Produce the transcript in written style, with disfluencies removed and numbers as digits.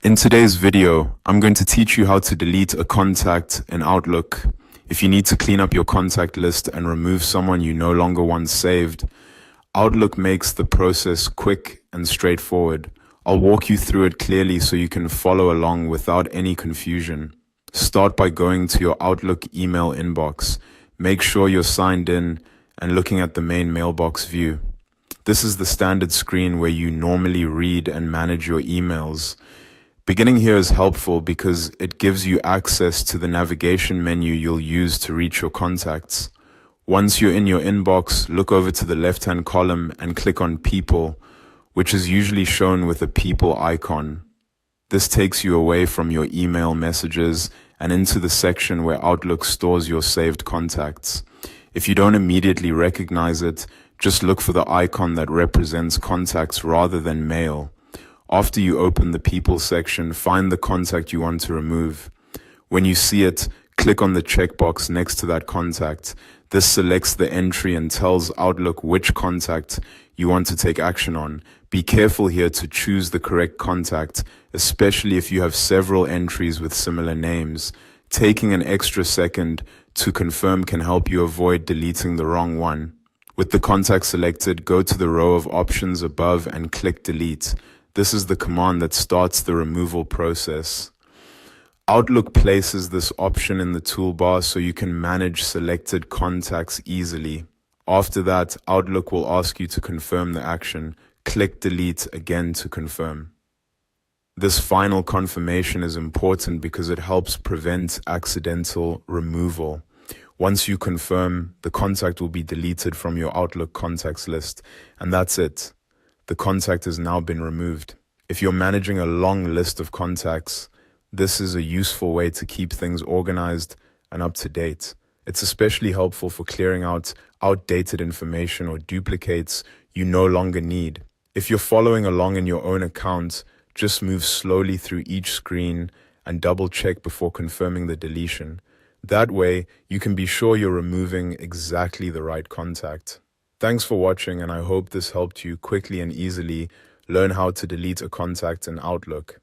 In today's video, I'm going to teach you how to delete a contact in Outlook. If you need to clean up your contact list and remove someone you no longer want saved, Outlook makes the process quick and straightforward. I'll walk you through it clearly so you can follow along without any confusion. Start by going to your Outlook email inbox. Make sure you're signed in and looking at the main mailbox view. This is the standard screen where you normally read and manage your emails. Beginning here is helpful because it gives you access to the navigation menu you'll use to reach your contacts. Once you're in your inbox, look over to the left-hand column and click on People, which is usually shown with a People icon. This takes you away from your email messages and into the section where Outlook stores your saved contacts. If you don't immediately recognize it, just look for the icon that represents contacts rather than mail. After you open the People section, find the contact you want to remove. When you see it, click on the checkbox next to that contact. This selects the entry and tells Outlook which contact you want to take action on. Be careful here to choose the correct contact, especially if you have several entries with similar names. Taking an extra second to confirm can help you avoid deleting the wrong one. With the contact selected, go to the row of options above and click Delete. This is the command that starts the removal process. Outlook places this option in the toolbar so you can manage selected contacts easily. After that, Outlook will ask you to confirm the action. Click Delete again to confirm. This final confirmation is important because it helps prevent accidental removal. Once you confirm, the contact will be deleted from your Outlook contacts list, and that's it. The contact has now been removed. If you're managing a long list of contacts, this is a useful way to keep things organized and up to date. It's especially helpful for clearing out outdated information or duplicates you no longer need. If you're following along in your own account, just move slowly through each screen and double check before confirming the deletion. That way, you can be sure you're removing exactly the right contact. Thanks for watching, and I hope this helped you quickly and easily learn how to delete a contact in Outlook.